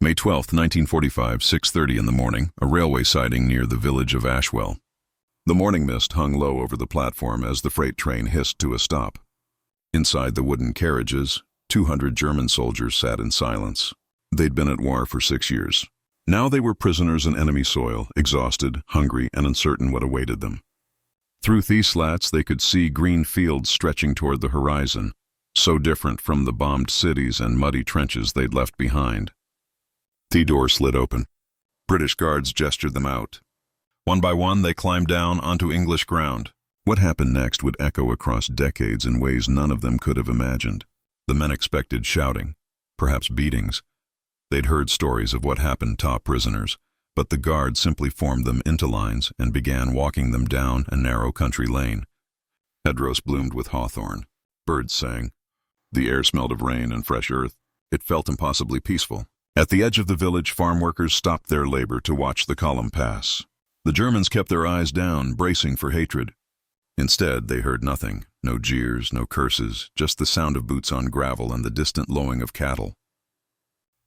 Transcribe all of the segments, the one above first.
May 12, 1945, 6:30 in the morning, a railway siding near the village of Ashwell. The morning mist hung low over the platform as the freight train hissed to a stop. Inside the wooden carriages, 200 German soldiers sat in silence. They'd been at war for 6 years. Now they were prisoners in enemy soil, exhausted, hungry, and uncertain what awaited them. Through these slats they could see green fields stretching toward the horizon, so different from the bombed cities and muddy trenches they'd left behind. The door slid open. British guards gestured them out. One by one they climbed down onto English ground. What happened next would echo across decades in ways none of them could have imagined. The men expected shouting, perhaps beatings. They'd heard stories of what happened to prisoners, but the guards simply formed them into lines and began walking them down a narrow country lane. Hedgerows bloomed with hawthorn. Birds sang. The air smelled of rain and fresh earth. It felt impossibly peaceful. At the edge of the village, farm workers stopped their labor to watch the column pass. The Germans kept their eyes down, bracing for hatred. Instead, they heard nothing. No jeers, no curses, just the sound of boots on gravel and the distant lowing of cattle.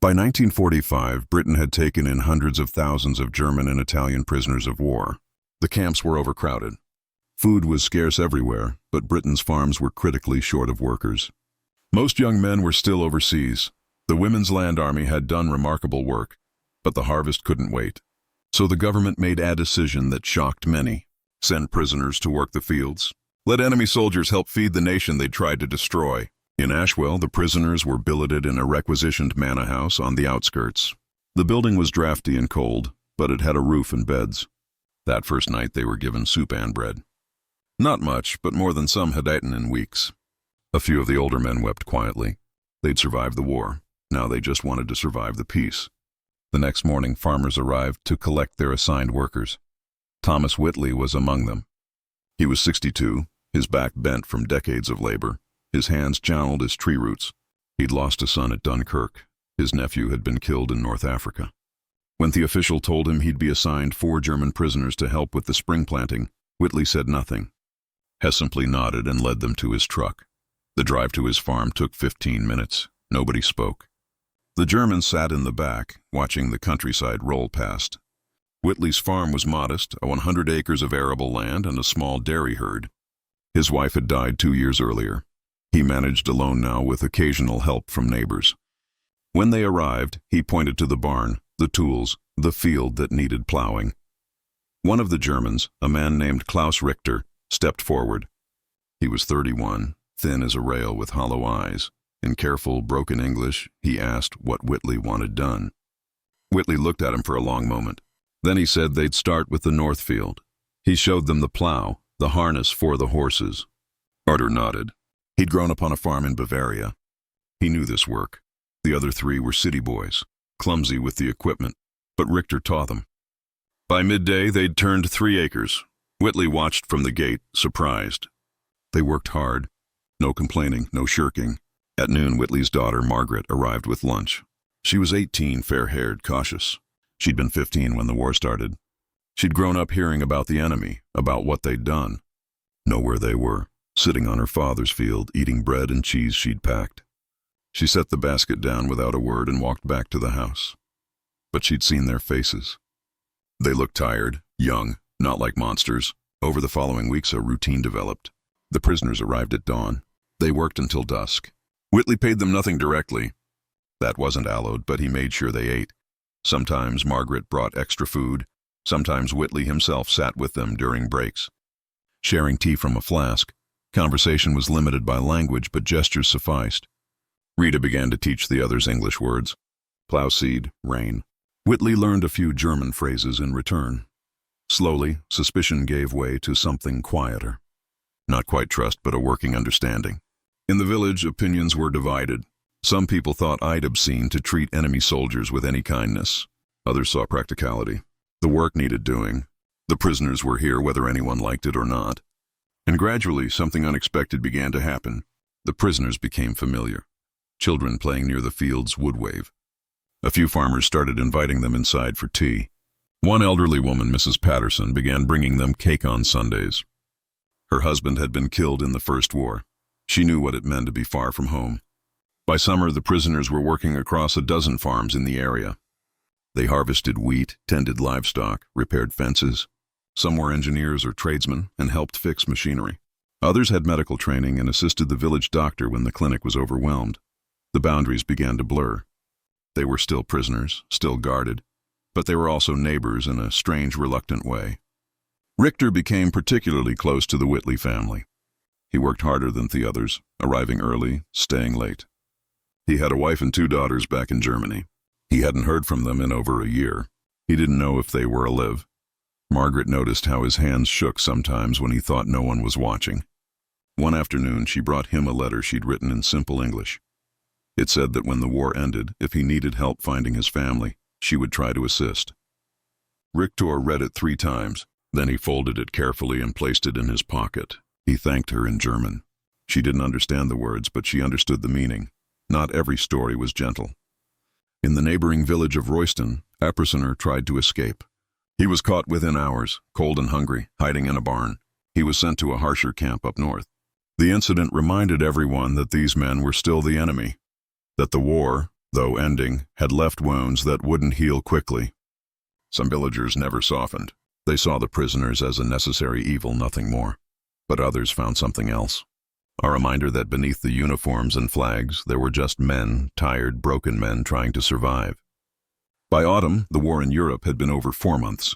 By 1945, Britain had taken in hundreds of thousands of German and Italian prisoners of war. The camps were overcrowded. Food was scarce everywhere, but Britain's farms were critically short of workers. Most young men were still overseas. The Women's Land Army had done remarkable work, but the harvest couldn't wait. So the government made a decision that shocked many. Send prisoners to work the fields. Let enemy soldiers help feed the nation they'd tried to destroy. In Ashwell, the prisoners were billeted in a requisitioned manor house on the outskirts. The building was drafty and cold, but it had a roof and beds. That first night they were given soup and bread. Not much, but more than some had eaten in weeks. A few of the older men wept quietly. They'd survived the war. Now they just wanted to survive the peace. The next morning, farmers arrived to collect their assigned workers. Thomas Whitley was among them. He was 62, his back bent from decades of labor. His hands channeled as tree roots. He'd lost a son at Dunkirk. His nephew had been killed in North Africa. When the official told him he'd be assigned 4 German prisoners to help with the spring planting, Whitley said nothing. Hess simply nodded and led them to his truck. The drive to his farm took 15 minutes. Nobody spoke. The Germans sat in the back, watching the countryside roll past. Whitley's farm was modest, 100 acres of arable land and a small dairy herd. His wife had died 2 years earlier. He managed alone now with occasional help from neighbors. When they arrived, he pointed to the barn, the tools, the field that needed plowing. One of the Germans, a man named Klaus Richter, stepped forward. He was 31, thin as a rail with hollow eyes. In careful, broken English, he asked what Whitley wanted done. Whitley looked at him for a long moment. Then he said they'd start with the north field. He showed them the plow, the harness for the horses. Arthur nodded. He'd grown up on a farm in Bavaria. He knew this work. The other 3 were city boys, clumsy with the equipment, but Richter taught them. By midday, they'd turned 3 acres. Whitley watched from the gate, surprised. They worked hard. No complaining, no shirking. At noon, Whitley's daughter, Margaret, arrived with lunch. She was 18, fair-haired, cautious. She'd been 15 when the war started. She'd grown up hearing about the enemy, about what they'd done. Know where they were, sitting on her father's field, eating bread and cheese she'd packed. She set the basket down without a word and walked back to the house. But she'd seen their faces. They looked tired, young, not like monsters. Over the following weeks, a routine developed. The prisoners arrived at dawn. They worked until dusk. Whitley paid them nothing directly. That wasn't allowed, but he made sure they ate. Sometimes Margaret brought extra food. Sometimes Whitley himself sat with them during breaks. Sharing tea from a flask, conversation was limited by language, but gestures sufficed. Rita began to teach the others English words. Plow seed, rain. Whitley learned a few German phrases in return. Slowly, suspicion gave way to something quieter. Not quite trust, but a working understanding. In the village, opinions were divided. Some people thought it obscene to treat enemy soldiers with any kindness. Others saw practicality. The work needed doing. The prisoners were here whether anyone liked it or not. And gradually, something unexpected began to happen. The prisoners became familiar. Children playing near the fields would wave. A few farmers started inviting them inside for tea. One elderly woman, Mrs. Patterson, began bringing them cake on Sundays. Her husband had been killed in the First War. She knew what it meant to be far from home. By summer, the prisoners were working across a dozen farms in the area. They harvested wheat, tended livestock, repaired fences. Some were engineers or tradesmen and helped fix machinery. Others had medical training and assisted the village doctor when the clinic was overwhelmed. The boundaries began to blur. They were still prisoners, still guarded, but they were also neighbors in a strange, reluctant way. Richter became particularly close to the Whitley family. He worked harder than the others, arriving early, staying late. He had a wife and 2 daughters back in Germany. He hadn't heard from them in over a year. He didn't know if they were alive. Margaret noticed how his hands shook sometimes when he thought no one was watching. One afternoon, she brought him a letter she'd written in simple English. It said that when the war ended, if he needed help finding his family, she would try to assist. Richter read it 3 times. Then he folded it carefully and placed it in his pocket. He thanked her in German. She didn't understand the words, but she understood the meaning. Not every story was gentle. In the neighboring village of Royston, a prisoner tried to escape. He was caught within hours, cold and hungry, hiding in a barn. He was sent to a harsher camp up north. The incident reminded everyone that these men were still the enemy, that the war, though ending, had left wounds that wouldn't heal quickly. Some villagers never softened. They saw the prisoners as a necessary evil, nothing more. But others found something else. A reminder that beneath the uniforms and flags, there were just men, tired, broken men trying to survive. By autumn, the war in Europe had been over 4 months.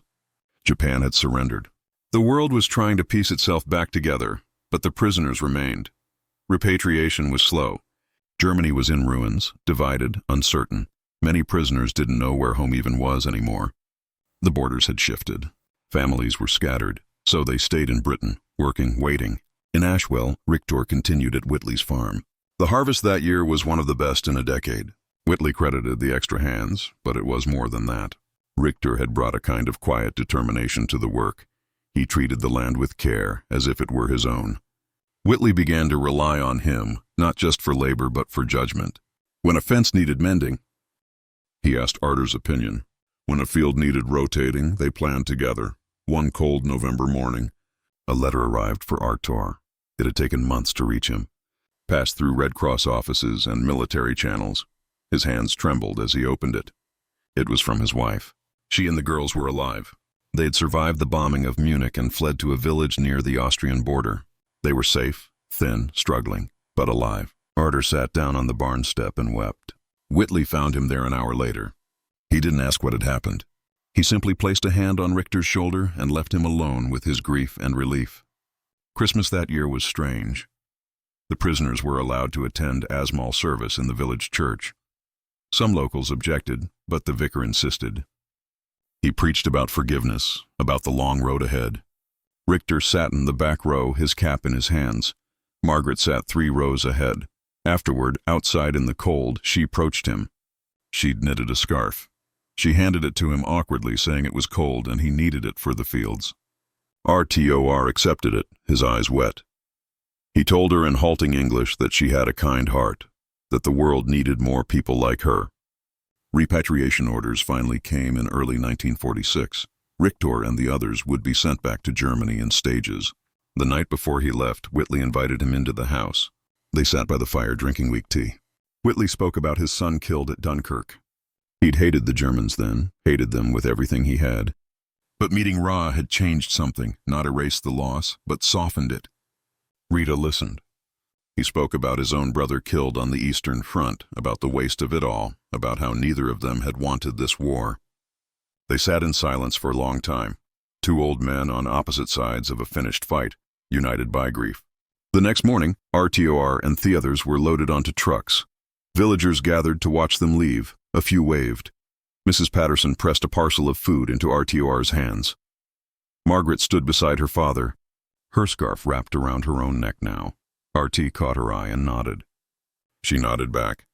Japan had surrendered. The world was trying to piece itself back together, but the prisoners remained. Repatriation was slow. Germany was in ruins, divided, uncertain. Many prisoners didn't know where home even was anymore. The borders had shifted. Families were scattered, so they stayed in Britain, working, waiting. In Ashwell, Richter continued at Whitley's farm. The harvest that year was one of the best in a decade. Whitley credited the extra hands, but it was more than that. Richter had brought a kind of quiet determination to the work. He treated the land with care, as if it were his own. Whitley began to rely on him, not just for labor but for judgment. When a fence needed mending, he asked Arter's opinion. When a field needed rotating, they planned together. One cold November morning, a letter arrived for Artur. It had taken months to reach him. Passed through Red Cross offices and military channels. His hands trembled as he opened it. It was from his wife. She and the girls were alive. They had survived the bombing of Munich and fled to a village near the Austrian border. They were safe, thin, struggling, but alive. Arter sat down on the barn step and wept. Whitley found him there an hour later. He didn't ask what had happened. He simply placed a hand on Richter's shoulder and left him alone with his grief and relief. Christmas that year was strange. The prisoners were allowed to attend Asmal service in the village church. Some locals objected, but the vicar insisted. He preached about forgiveness, about the long road ahead. Richter sat in the back row, his cap in his hands. Margaret sat 3 rows ahead. Afterward, outside in the cold, she approached him. She'd knitted a scarf. She handed it to him awkwardly, saying it was cold and he needed it for the fields. Artur accepted it, his eyes wet. He told her in halting English that she had a kind heart, that the world needed more people like her. Repatriation orders finally came in early 1946. Richter and the others would be sent back to Germany in stages. The night before he left, Whitley invited him into the house. They sat by the fire drinking weak tea. Whitley spoke about his son killed at Dunkirk. He'd hated the Germans then, hated them with everything he had. But meeting Ra had changed something, not erased the loss, but softened it. Rita listened. He spoke about his own brother killed on the Eastern Front, about the waste of it all, about how neither of them had wanted this war. They sat in silence for a long time, 2 old men on opposite sides of a finished fight, united by grief. The next morning, Artur and the others were loaded onto trucks. Villagers gathered to watch them leave. A few waved. Mrs. Patterson pressed a parcel of food into Artur's hands. Margaret stood beside her father, her scarf wrapped around her own neck now. RT caught her eye and nodded. She nodded back.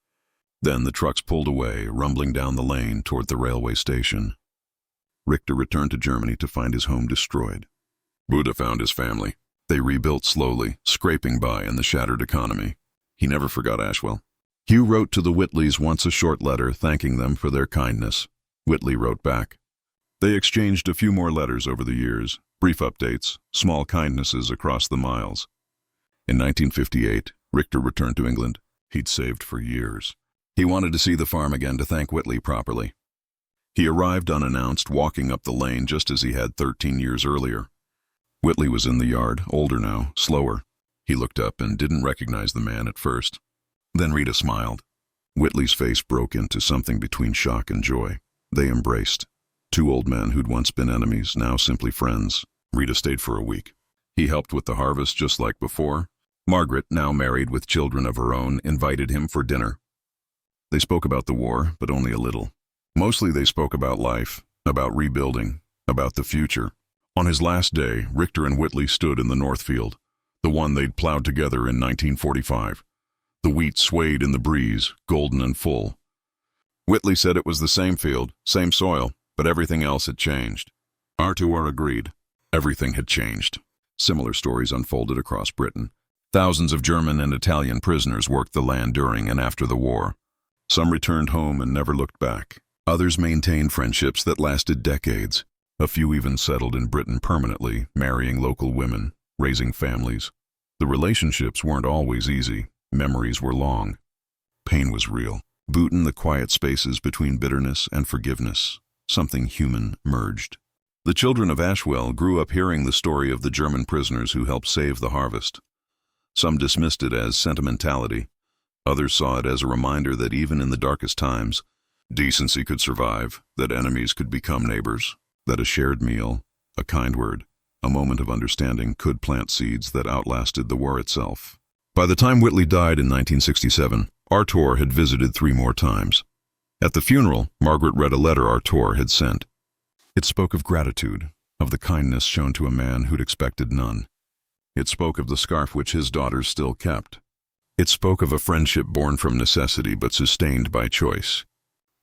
Then the trucks pulled away, rumbling down the lane toward the railway station. Richter returned to Germany to find his home destroyed. Buddha found his family. They rebuilt slowly, scraping by in the shattered economy. He never forgot Ashwell. Hugh wrote to the Whitleys once a short letter thanking them for their kindness. Whitley wrote back. They exchanged a few more letters over the years, brief updates, small kindnesses across the miles. In 1958, Richter returned to England. He'd saved for years. He wanted to see the farm again to thank Whitley properly. He arrived unannounced, walking up the lane just as he had 13 years earlier. Whitley was in the yard, older now, slower. He looked up and didn't recognize the man at first. Then Rita smiled. Whitley's face broke into something between shock and joy. They embraced. Two old men who'd once been enemies, now simply friends. Rita stayed for a week. He helped with the harvest just like before. Margaret, now married with children of her own, invited him for dinner. They spoke about the war, but only a little. Mostly they spoke about life, about rebuilding, about the future. On his last day, Richter and Whitley stood in the Northfield, the one they'd plowed together in 1945. The wheat swayed in the breeze, golden and full. Whitley said it was the same field, same soil, but everything else had changed. Artur agreed. Everything had changed. Similar stories unfolded across Britain. Thousands of German and Italian prisoners worked the land during and after the war. Some returned home and never looked back. Others maintained friendships that lasted decades. A few even settled in Britain permanently, marrying local women, raising families. The relationships weren't always easy. Memories were long. Pain was real. Booten the quiet spaces between bitterness and forgiveness. Something human merged. The children of Ashwell grew up hearing the story of the German prisoners who helped save the harvest. Some dismissed it as sentimentality. Others saw it as a reminder that even in the darkest times, decency could survive, that enemies could become neighbors, that a shared meal, a kind word, a moment of understanding could plant seeds that outlasted the war itself. By the time Whitley died in 1967, Artur had visited 3 more times. At the funeral, Margaret read a letter Artur had sent. It spoke of gratitude, of the kindness shown to a man who'd expected none. It spoke of the scarf which his daughters still kept. It spoke of a friendship born from necessity but sustained by choice.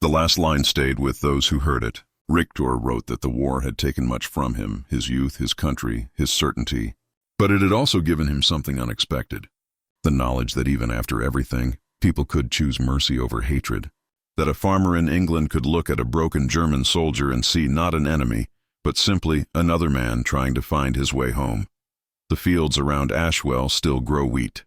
The last line stayed with those who heard it. Richter wrote that the war had taken much from him, his youth, his country, his certainty. But it had also given him something unexpected. The knowledge that even after everything, people could choose mercy over hatred. That a farmer in England could look at a broken German soldier and see not an enemy, but simply another man trying to find his way home. The fields around Ashwell still grow wheat.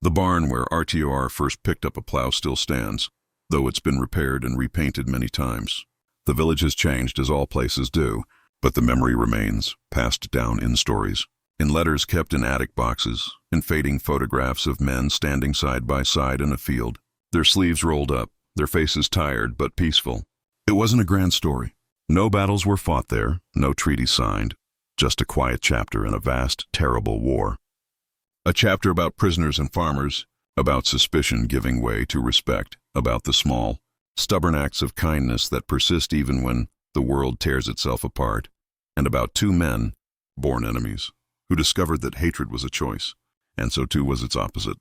The barn where Artur first picked up a plow still stands, though it's been repaired and repainted many times. The village has changed, as all places do, but the memory remains, passed down in stories, in letters kept in attic boxes, in fading photographs of men standing side by side in a field, their sleeves rolled up, their faces tired but peaceful. It wasn't a grand story. No battles were fought there, no treaties signed, just a quiet chapter in a vast, terrible war. A chapter about prisoners and farmers, about suspicion giving way to respect, about the small, stubborn acts of kindness that persist even when the world tears itself apart, and about 2 men, born enemies, who discovered that hatred was a choice, and so too was its opposite,